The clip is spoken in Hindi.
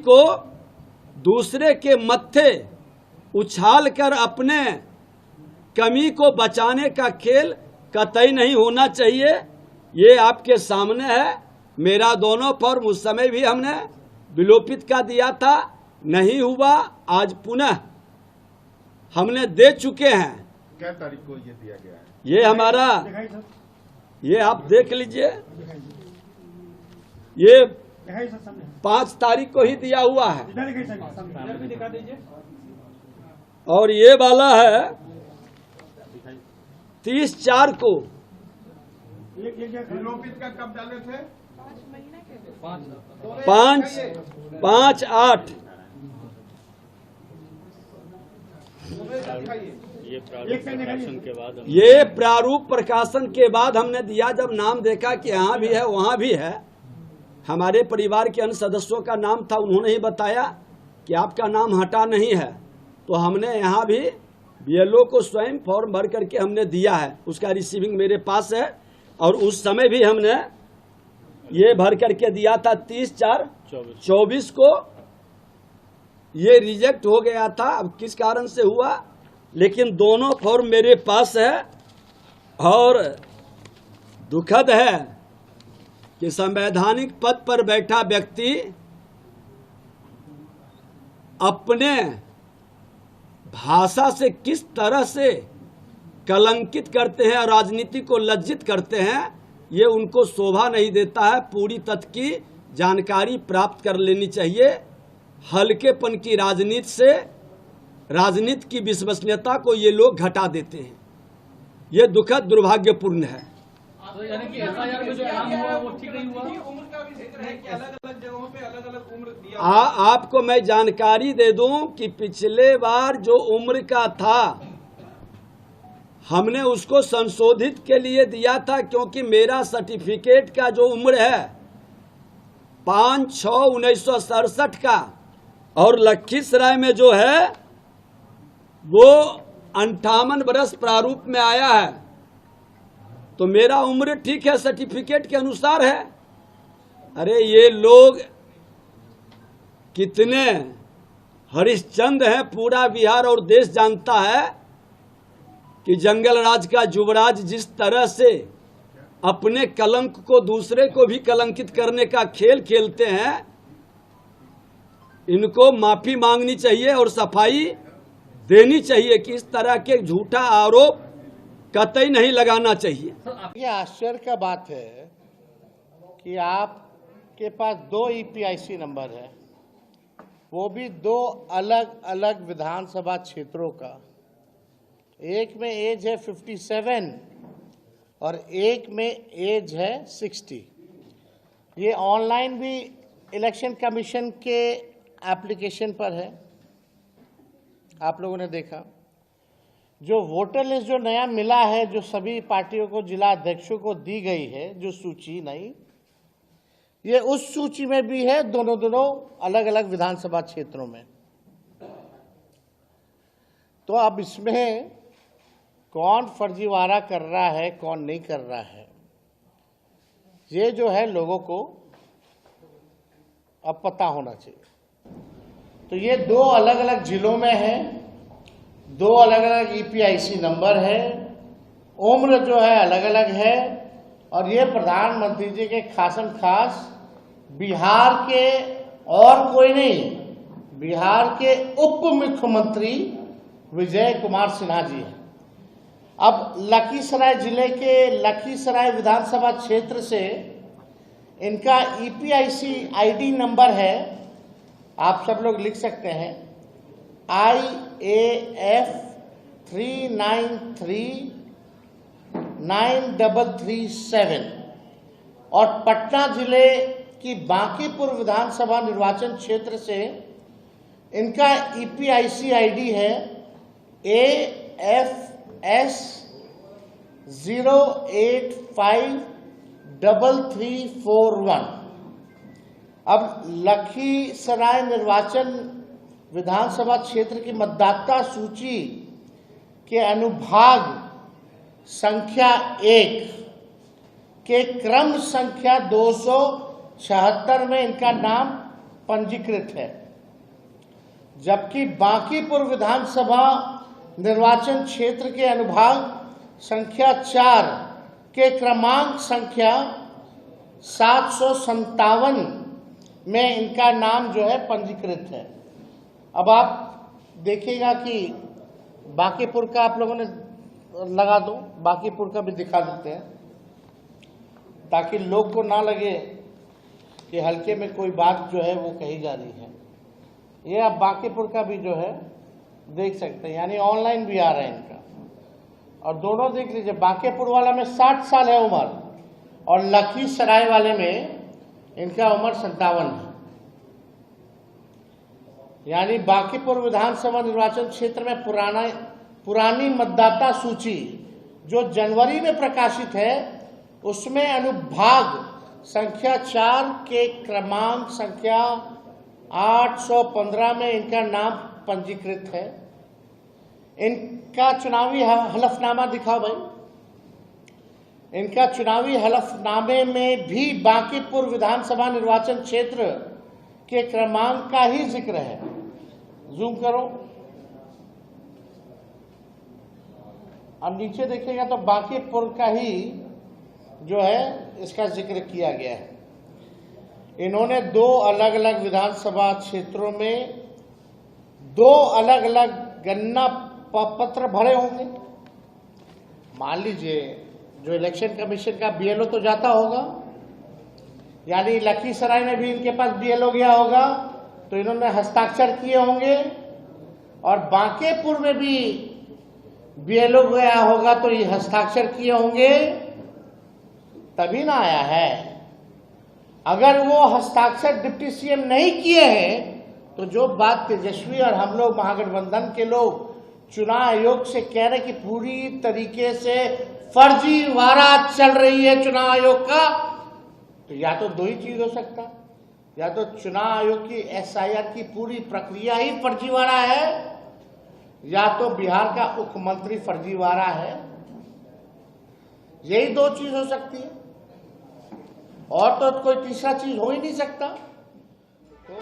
को दूसरे के मत्थे उछाल कर अपने कमी को बचाने का खेल कतई नहीं होना चाहिए। ये आपके सामने है। मेरा दोनों फॉर्म उस समय भी हमने विलोपित का दिया था, नहीं हुआ। आज पुनः हमने दे चुके हैं। क्या तारीख को ये दिया गया है? ये हमारा, ये आप देख लीजिए, ये 5 तारीख को ही दिया हुआ है। और ये वाला है 30/4 को। विलोपित का कब डाले थे? 5/8। ये प्रारूप प्रकाशन के बाद हमने दिया। जब नाम देखा कि यहाँ भी है वहाँ भी है, हमारे परिवार के अन्य सदस्यों का नाम था, उन्होंने ही बताया कि आपका नाम हटा नहीं है, तो हमने यहाँ भी बीएलओ को स्वयं फॉर्म भर करके हमने दिया है। उसका रिसीविंग मेरे पास है। और उस समय भी हमने ये भर करके दिया था 30/4/24 को। ये रिजेक्ट हो गया था, अब किस कारण से हुआ, लेकिन दोनों फॉर्म मेरे पास है। और दुखद है कि संवैधानिक पद पर बैठा व्यक्ति अपने भाषा से किस तरह से कलंकित करते हैं और राजनीति को लज्जित करते हैं, ये उनको शोभा नहीं देता है। पूरी तथ्य की जानकारी प्राप्त कर लेनी चाहिए। हल्केपन की राजनीति से राजनीति की विश्वसनीयता को ये लोग घटा देते हैं। ये दुखद दुर्भाग्यपूर्ण है। तो यानी कि एफआईआर में जो नाम हुआ वो ठीक नहीं हुआ। उम्र का भी जिक्र है कि अलग-अलग जगहों पे अलग-अलग उम्र दिया। आपको मैं जानकारी दे दूं कि पिछले बार जो उम्र का था हमने उसको संशोधित के लिए दिया था, क्योंकि मेरा सर्टिफिकेट का जो उम्र है 5/6/1967 का, और लखीसराय में जो है वो 58 वर्ष प्रारूप में आया है। तो मेरा उम्र ठीक है, सर्टिफिकेट के अनुसार है। अरे ये लोग कितने हरिश्चंद्र हैं, पूरा बिहार और देश जानता है कि जंगल राज का युवराज जिस तरह से अपने कलंक को दूसरे को भी कलंकित करने का खेल खेलते हैं, इनको माफी मांगनी चाहिए और सफाई देनी चाहिए कि इस तरह के झूठा आरोप कतई नहीं लगाना चाहिए। ये आश्चर्य का बात है कि आपके पास 2 ईपीआईसी नंबर है, वो भी 2 अलग अलग विधानसभा क्षेत्रों का। एक में एज है 57 और एक में एज है 60। ये ऑनलाइन भी इलेक्शन कमीशन के एप्लीकेशन पर है, आप लोगों ने देखा। जो वोटर लिस्ट जो नया मिला है, जो सभी पार्टियों को, जिला अध्यक्षों को दी गई है, जो सूची नहीं, ये उस सूची में भी है दोनों अलग अलग विधानसभा क्षेत्रों में। तो अब इसमें कौन फर्जीवाड़ा कर रहा है, कौन नहीं कर रहा है, ये जो है लोगों को अब पता होना चाहिए। तो ये 2 अलग अलग जिलों में है, 2 अलग अलग ईपीआईसी नंबर है, उम्र जो है अलग अलग है। और ये प्रधानमंत्री जी के खासम खास बिहार के और कोई नहीं, बिहार के उप मुख्यमंत्री विजय कुमार सिन्हा जी हैं। अब लखीसराय जिले के लखीसराय विधानसभा क्षेत्र से इनका ईपीआईसी आईडी नंबर है, आप सब लोग लिख सकते हैं, IAF 393937। और पटना जिले की बांकीपुर विधानसभा निर्वाचन क्षेत्र से इनका ईपीआईसी आईडी है AFS 0853341। अब लखीसराय निर्वाचन विधानसभा क्षेत्र की मतदाता सूची के अनुभाग संख्या 1 के क्रम संख्या 276 में इनका नाम पंजीकृत है, जबकि बांकीपुर विधानसभा निर्वाचन क्षेत्र के अनुभाग संख्या 4 के क्रमांक संख्या 757 में इनका नाम जो है पंजीकृत है। अब आप देखिएगा कि बांकीपुर का आप लोगों ने लगा दो, बांकीपुर का भी दिखा देते हैं ताकि लोग को ना लगे कि हल्के में कोई बात जो है वो कही जा रही है। ये आप बांकीपुर का भी जो है देख सकते हैं, यानी ऑनलाइन भी आ रहा है इनका। और दोनों देख लीजिए, बांकीपुर वाला में 60 साल है उम्र और लखीसराय वाले में इनका उम्र 57 है। यानी बांकीपुर विधानसभा निर्वाचन क्षेत्र में पुरानी मतदाता सूची जो जनवरी में प्रकाशित है उसमें अनुभाग संख्या 4 के क्रमांक संख्या 815 में इनका नाम पंजीकृत है। इनका चुनावी हलफनामा दिखाओ भाई। इनका चुनावी हलफनामे में भी बांकीपुर विधानसभा निर्वाचन क्षेत्र के क्रमांक का ही जिक्र है। जूम करो, अब नीचे देखिएगा तो बांकीपुर का ही जो है इसका जिक्र किया गया है। इन्होंने 2 अलग अलग विधानसभा क्षेत्रों में 2 अलग अलग गणना पत्र भरे होंगे। मान लीजिए जो इलेक्शन कमीशन का बीएलओ तो जाता होगा, यानी लखीसराय में भी इनके पास बीएलओ गया होगा तो इन्होंने हस्ताक्षर किए होंगे, और बांकीपुर में भी बीएलओ गया होगा तो ये हस्ताक्षर किए होंगे, तभी ना आया है। अगर वो हस्ताक्षर डिप्टी सीएम नहीं किए हैं तो जो बात तेजस्वी और हम लोग महागठबंधन के लोग चुनाव आयोग से कह रहे कि पूरी तरीके से फर्जीवाड़ा चल रही है चुनाव आयोग का, तो या तो 2 ही चीज हो सकता, या तो चुनाव आयोग की एसआईआर की पूरी प्रक्रिया ही फर्जीवाड़ा है, या तो बिहार का मुख्यमंत्री फर्जीवाड़ा है। यही 2 चीज हो सकती है, और तो कोई तीसरा चीज हो ही नहीं सकता। तो